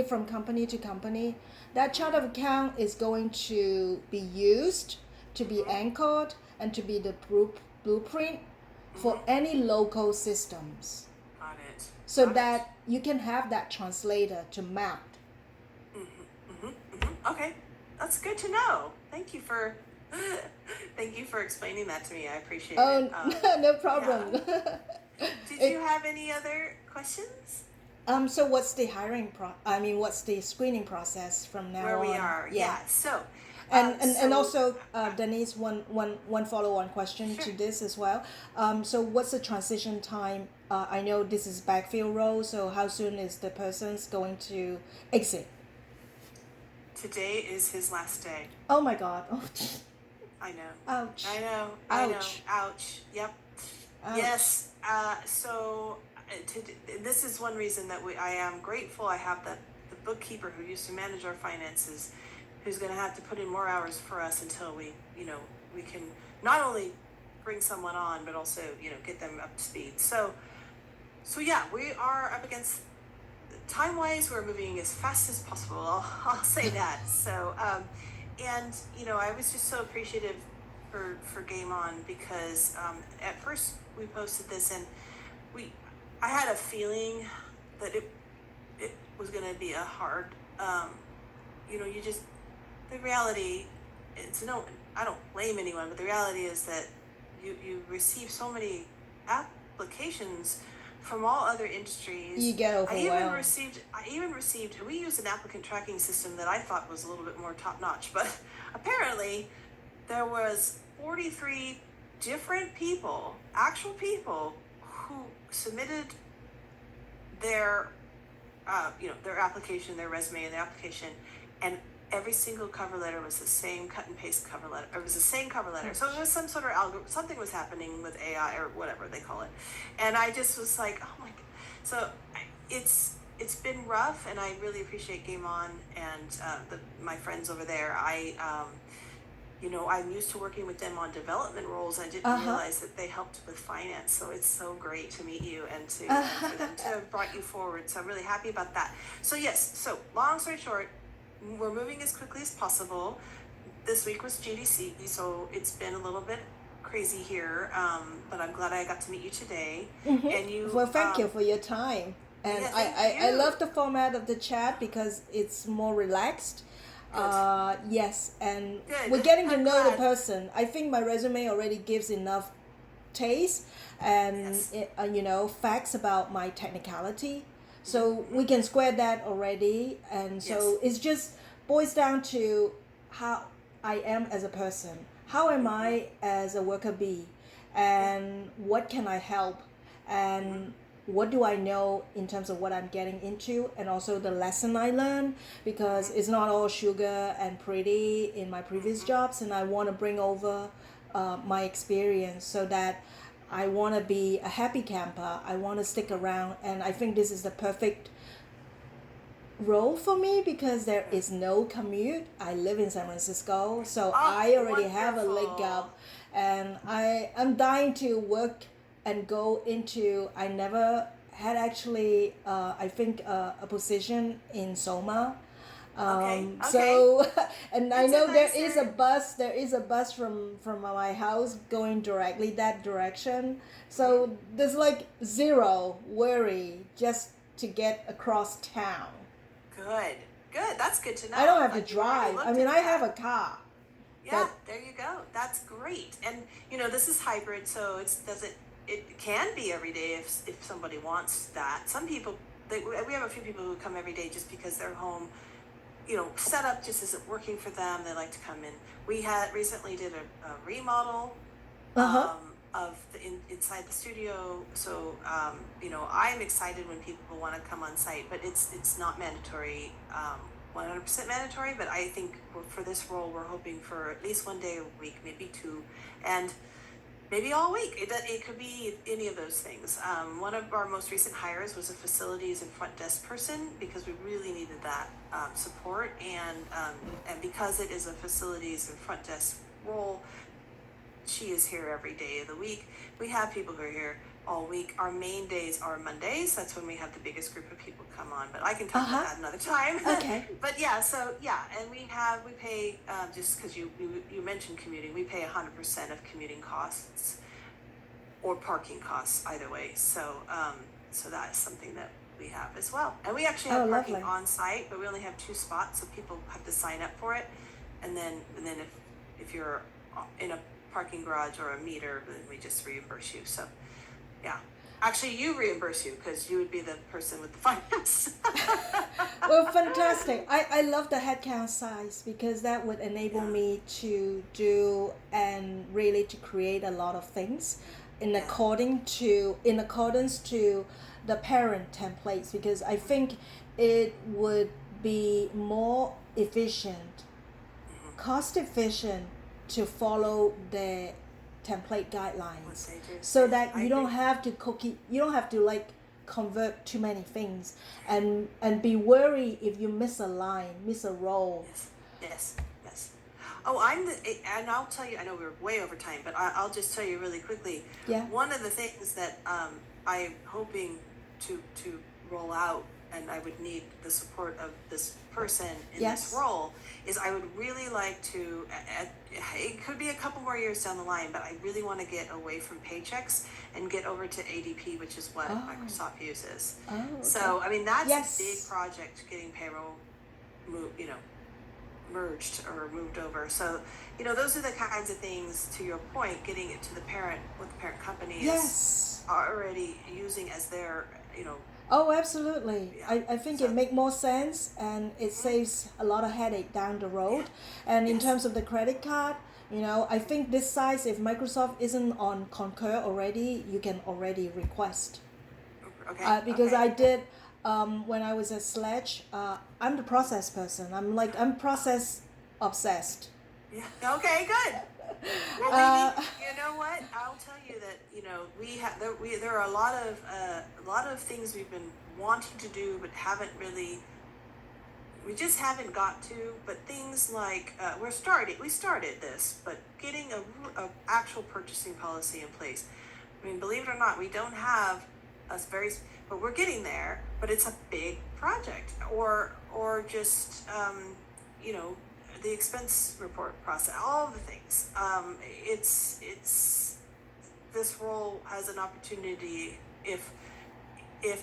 from company to company, that chart of account is going to be used to be anchored and to be the blueprint for any local systems, Got it. so Got it. that you can have that translator to map. Okay, that's good to know. Thank you for thank you for explaining that to me. I appreciate it. No problem. Did you have any other questions? So what's the what's the screening process from now Where we on? are? Yeah. So, And also, Denise, one follow-on question Sure. to this as well. So what's the transition time? I know this is backfill role, so how soon is the person's going to exit? Today is his last day. Oh my God. Oh, I know. ouch. I know. Ouch. Ouch. Yep. Ouch. Yes. This is one reason that I am grateful. I have the bookkeeper who used to manage our finances, who's going to have to put in more hours for us until we can not only bring someone on, but also, get them up to speed. So yeah, we are up against time-wise, we're moving as fast as possible. I'll say that. So, and I was just so appreciative for Game On, because at first we posted this, and I had a feeling that it was going to be a hard, the reality. I don't blame anyone, but the reality is that you receive so many applications from all other industries. You get overwhelmed. I even received, we used an applicant tracking system that I thought was a little bit more top notch, but apparently there was 43 different people, actual people, who submitted their their application, their resume and their application, and every single cover letter was the same cut and paste cover letter. It was the same cover letter. So it was some sort of something was happening with AI or whatever they call it. And I just was like, oh my God. So it's been rough, and I really appreciate Game On and my friends over there. I'm used to working with them on development roles. I didn't realize that they helped with finance. So it's so great to meet you and for them to have brought you forward. So I'm really happy about that. So yes, so long story short, we're moving as quickly as possible. This week was GDC, so it's been a little bit crazy here, but I'm glad I got to meet you today. And Well, thank you for your time. And yeah, I love the format of the chat because it's more relaxed. Yes, and Good. we're getting to I'm know the glad. person. I think my resume already gives enough taste and Yes. facts about my technicality, so we can square that already. And so Yes. it's just boils down to how I am as a person, how am I as a worker bee, and what can I help, and what do I know in terms of what I'm getting into, and also the lesson I learned, because it's not all sugar and pretty in my previous jobs, and I want to bring over my experience so that I want to be a happy camper. I want to stick around, and I think this is the perfect role for me because there is no commute. I live in San Francisco, so I already have a leg up, and I'm dying to work and go into. I never had actually, I think, a position in Soma. Okay. So, and I It's a know there is a nicer- bus. There is a bus from my house going directly that direction. So there's like zero worry just to get across town. Good. Good. That's good to know. I don't have to Like, you already drive. looked I mean, at I that. have a car. Yeah, there you go. That's great. And this is hybrid, so it can be every day if somebody wants that. Some people we have a few people who come every day just because their home, setup just isn't working for them. They like to come in. We had recently did a remodel Uh huh. of inside the studio. So I'm excited when people want to come on site, but it's not mandatory. 100% mandatory, but I think for this role, we're hoping for at least one day a week, maybe two, and maybe all week. It could be any of those things. One of our most recent hires was a facilities and front desk person because we really needed that support, and because it is a facilities and front desk role, she is here every day of the week. We have people who are here all week. Our main days are Mondays. That's when we have the biggest group of people come on, but I can talk Uh-huh. about that another time. Okay. But yeah, so yeah, and we pay, just because you mentioned commuting, we pay 100% of commuting costs or parking costs, either way. So that is something that we have as well. And we actually Oh, have parking lovely. on site, but we only have 2 spots, so people have to sign up for it. And then if you're in a parking garage or a meter, then we just reimburse you. So yeah. Actually, you reimburse you because you would be the person with the finance. Well, fantastic. I love the headcount size because that would enable Yeah. me to do and really to create a lot of things Yeah. in accordance to the parent templates, because I think it would be more efficient, cost efficient to follow the template What guidelines, they do. so Yeah, that I you don't agree. have to you don't have to like convert too many things and be worried if you miss a line, miss a row. Yes. Yes. Yes. Oh, and I'll tell you, I know we're way over time, but I'll just tell you really quickly. Yeah. One of the things that I'm hoping to roll out, and I would need the support of this person in this Yes. role, is I would really like to, it could be a couple more years down the line, but I really want to get away from paychecks and get over to ADP, which is what Oh. Microsoft uses. Oh, okay. So, I mean, that's Yes. a big project, getting payroll merged or moved over. So, those are the kinds of things, to your point, getting it to the parent, what the parent company is Yes. already using as their, Oh, absolutely. Yeah. I think So- it makes more sense, and it saves a lot of headache down the road. And in Yes. terms of the credit card, I think this size, if Microsoft isn't on Concur already, you can already request. Okay. Because okay. I did, when I was at Sledge, I'm the process person. I'm process obsessed. Yeah. Okay. Good. Well, Lainey, you know what? I'll tell you that there are a lot of things we've been wanting to do but haven't really. We just haven't got to. But things like we started this, but getting a actual purchasing policy in place. I mean, believe it or not, we don't have but we're getting there. But it's a big project, or just the expense report process, all of the things. It's this role has an opportunity, if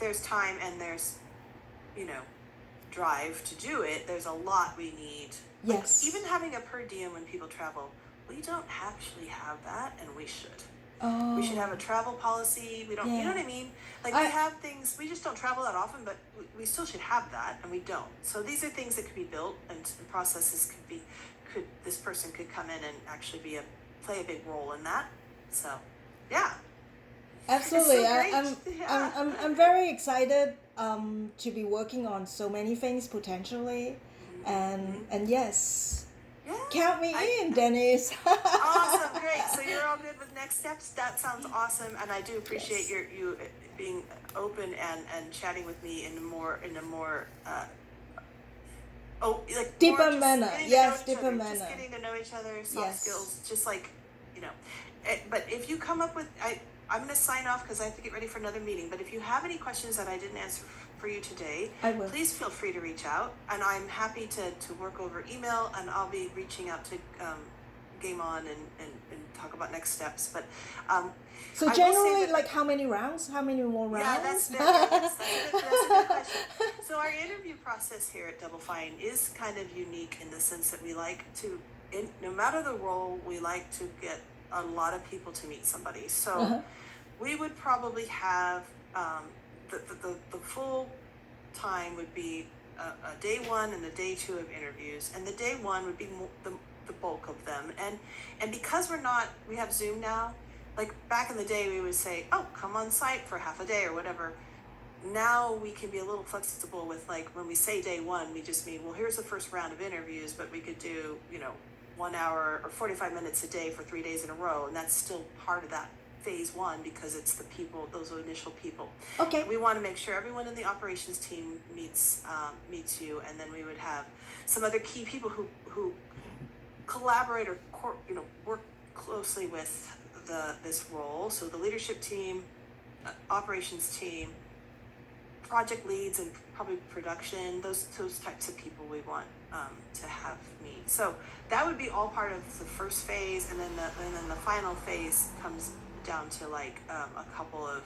there's time and there's drive to do it. There's a lot we need. Yes. Like, even having a per diem when people travel, we don't actually have that, and we should. Oh. We should have a travel policy. We don't, you know Yeah. what I mean? Like, we have things, we just don't travel that often, but we still should have that, and we don't. So these are things that could be built, and processes this person could come in and actually play a big role in that. So, yeah. Absolutely. It's so great. I'm very excited to be working on so many things potentially. And yes. Yeah. Count me in, Dennis. Awesome, great. So you're all good with next steps. That sounds awesome, and I do appreciate Yes. you being open and chatting with me in a more Deeper more just manner. getting to Yes, know each deeper other, manner. just getting to know each other, soft Yes. skills, just like But if you come up with, I'm going to sign off because I have to get ready for another meeting. But if you have any questions that I didn't answer for you today, I will. please feel free to reach out, and I'm happy to work over email, and I'll be reaching out to Game On and talk about next steps. But So I will say generally, that- like how many rounds? How many more rounds? yeah, that's a good question. So our interview process here at Double Fine is kind of unique in the sense that we like to, no matter the role, we like to get a lot of people to meet somebody. So we would probably have the full time would be a day one and a day two of interviews, and the day one would be the bulk of them. And because we have Zoom now. Like back in the day, we would say, "Oh, come on site for half a day or whatever." Now we can be a little flexible with, like, when we say day one, we just mean, well, here's the first round of interviews, but we could do 1 hour or 45 minutes a day for 3 days in a row, and that's still part of that phase one because it's the people, those initial people. Okay. We want to make sure everyone in the operations team meets you, and then we would have some other key people who collaborate or work closely with this role. So the leadership team, operations team, project leads, and probably production. Those types of people we want to have meet. So that would be all part of the first phase, and then the final phase comes down to like a couple of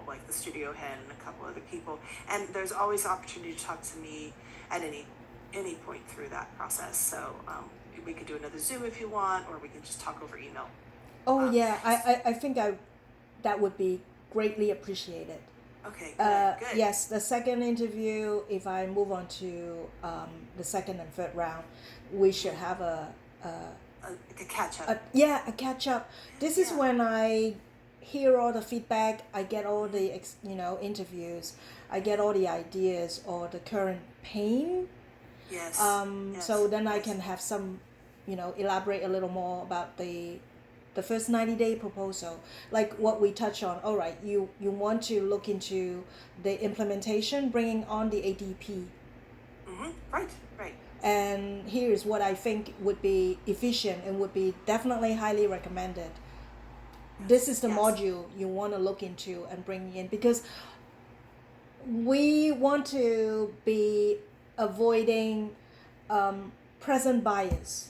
like the studio head and a couple other people. And there's always opportunity to talk to me at any point through that process. So we could do another Zoom if you want, or we can just talk over email. Oh yeah, I think that would be greatly appreciated. Okay, good. Yes, the second interview, if I move on to the second and third round, we should have a catch up. A catch up. This is Yeah. when I hear all the feedback, I get all the interviews, I get all the ideas or the current pain. Yes. Yes. So then I Yes. can have some, elaborate a little more about the first 90-day proposal, like what we touch on. All right, you want to look into the implementation, bringing on the ADP. Right. And here's what I think would be efficient and would be definitely highly recommended. This is the Yes. module you want to look into and bring in, because we want to be avoiding present bias.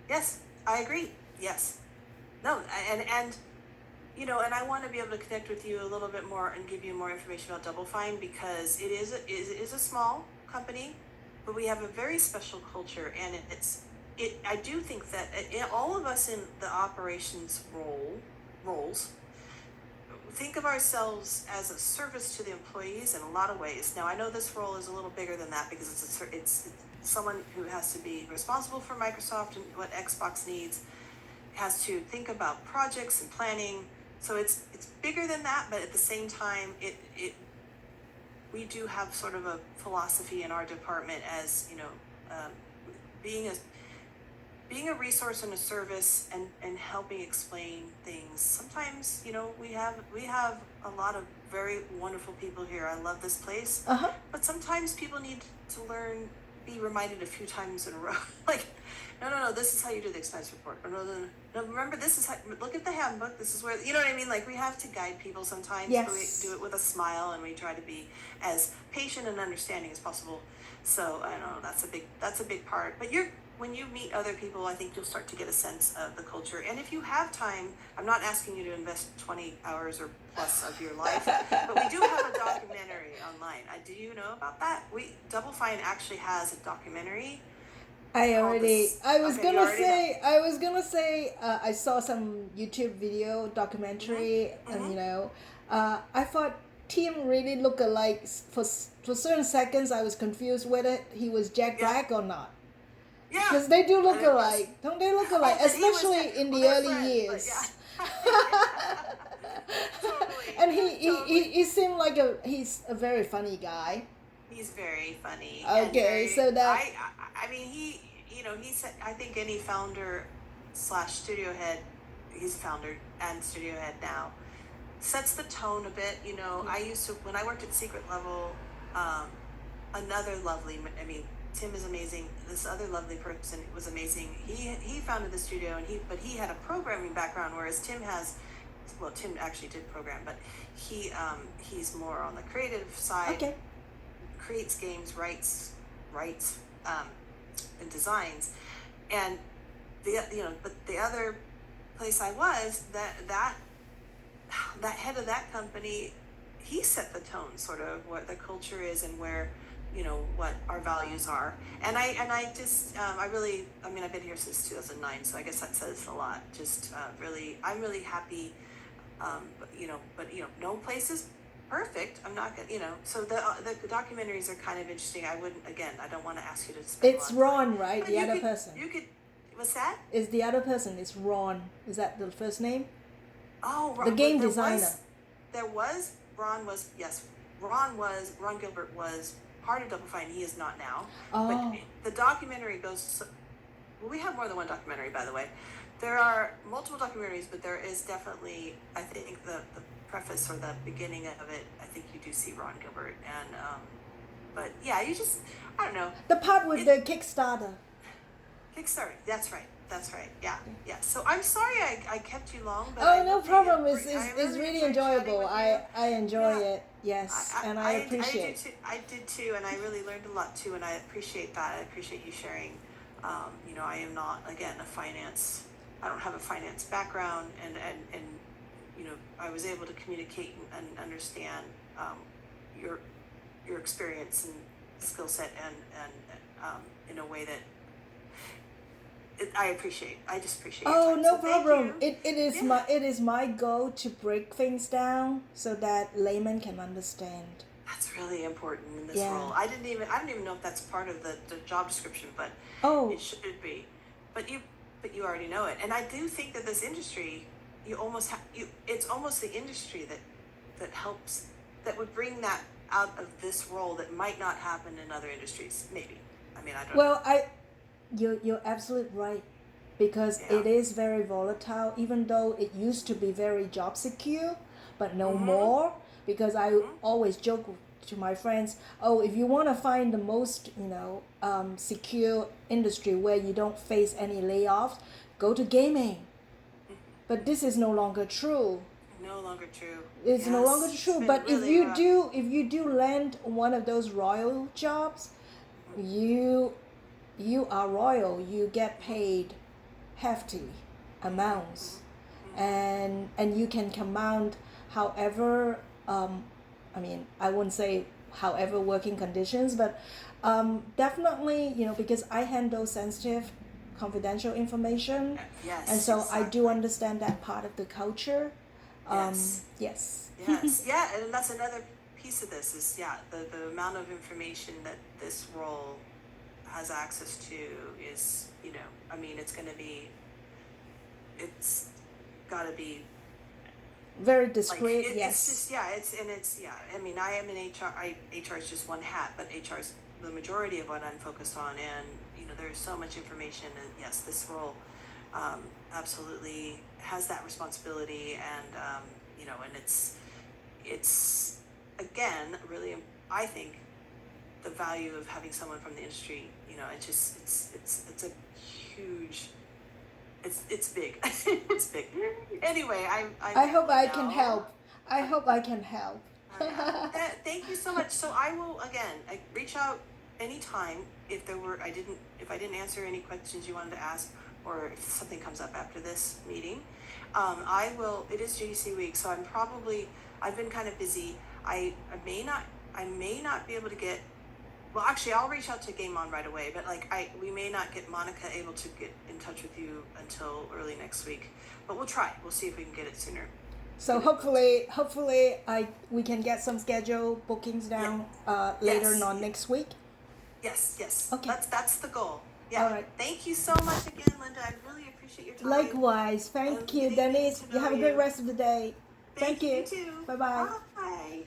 Yes, I agree. Yes. No, and and I want to be able to connect with you a little bit more and give you more information about Double Fine, because it is a small company, but we have a very special culture, and I do think that all of us in the operations roles think of ourselves as a service to the employees in a lot of ways. Now, I know this role is a little bigger than that, because it's someone who has to be responsible for Microsoft and what Xbox needs, has to think about projects and planning. So it's bigger than that, but at the same time, we do have sort of a philosophy in our department as being a resource and a service, and helping explain things. Sometimes we have a lot of very wonderful people here. I love this place, but sometimes people need to be reminded a few times in a row, like, no, this is how you do the expense report, or no, remember, this is how, look at the handbook, this is where, you know what I mean, like, we have to guide people sometimes. Yes. But we do it with a smile, and we try to be as patient and understanding as possible. So I know that's a big part. But when you meet other people, I think you'll start to get a sense of the culture. And if you have time, I'm not asking you to invest 20 hours or plus of your life, but we do have a documentary online. Do you know about that? Double Fine actually has a documentary. I was gonna say I saw some YouTube video documentary, and I thought Tim really looked alike. For certain seconds I was confused whether he was Jack Black or not. Yeah, because they do look alike. Don't they look alike? Especially in the early friends, years. Totally. And he seemed like he's a very funny guy. He's very funny. Okay, so that I mean, he said, I think any founder / studio head, he's founder and studio head now, sets the tone a bit. I used to, when I worked at Secret Level, another lovely, Tim is amazing. This other lovely person was amazing. He founded the studio, but he had a programming background, whereas Tim actually did program, but he's more on the creative side. Okay. Creates games, writes, and designs, and but the other place I was, that head of that company, he set the tone, sort of what the culture is and where what our values are. And I just I've been here since 2009, so I guess that says a lot. Just I'm really happy. But no place is perfect. I'm not gonna, so the documentaries are kind of interesting. I don't want to ask you to spend it's a lot of Ron, time. right? But The other person. You could. What's that? Is the other person? It's Ron. Is that the first name? Oh, the game designer. Ron Gilbert was part of Double Fine. He is not now. Oh. But the documentary goes. Well, we have more than one documentary, by the way. There are multiple documentaries, but there is definitely, I think, the preface or the beginning of it, I think you do see Ron Gilbert. And but yeah, I don't know. The part with the Kickstarter. Kickstarter, that's right. That's right. Yeah. Yeah. So I'm sorry I kept you long, but Oh, no problem. I It's really enjoyed chatting enjoyable. with you. I enjoy Yeah. it. Yes, and I I do appreciate. too. I did too, and I really learned a lot too, and I appreciate that. I appreciate you sharing. You know, I am not again a finance. I don't have a finance background, and you know, I was able to communicate and understand your your experience and skill set and in a way that I appreciate. I just appreciate your Oh, time. no So thank problem. you. It is Yeah. it is my goal to break things down so that layman can understand. That's really important in this Yeah. role. I don't even know if that's part of the job description, but Oh, it should be. But you already know it. And I do think that this industry, you almost have you it's almost the industry that helps that would bring that out of this role that might not happen in other industries. Maybe. I mean, I don't know. well, you're absolutely right because Yeah. it is very volatile. Even though it used to be very job secure, but no Mhm. more. Because I Mhm. always joke to my friends, oh, if you want to find the most secure industry where you don't face any layoffs, go to gaming. But this is no longer true. No longer true. It's no longer Yes. It's true. been But really rough. if you do land one of those royal jobs, you you are royal. You get paid hefty amounts, and you can command however. I mean, I wouldn't say however working conditions, but definitely, because I handle sensitive, confidential information, and Yes, so I do exactly. understand that part of the culture. Yes. Yes. Yes, yeah, and that's another piece of this is yeah, the amount of information that this role has access to is, you know, I mean, it's got to be Very like discreet. it's Yes. just yeah, it's yeah. I mean, I am in HR. HR is just one hat, but HR is the majority of what I'm focused on, and you know, there's so much information, and yes, this role absolutely has that responsibility, and you know, and it's again really I think the value of having someone from the industry, you know, it's a huge it's big. It's big. Anyway, I I hope rambled I can now. help. I hope I can help. Yeah. Thank you so much. So I will again reach out anytime if I didn't answer any questions you wanted to ask or if something comes up after this meeting. I will. It is JDC week, so I've been kind of busy. I may not be able to get. Well, actually, I'll reach out to Game On right away. But like we may not get Monica able to get in touch with you until early next week. But we'll try. We'll see if we can get it sooner. So Get it booked. hopefully we can get some schedule bookings Yeah. down later Yes. on next week. Yes. Okay. That's the goal. Yeah. All right. Thank you so much again, Linda. I really appreciate your time. Likewise. Thank And you, getting Denise. to You know have a great you. rest of the day. Thank Thank you. you. You too. Bye bye. Bye.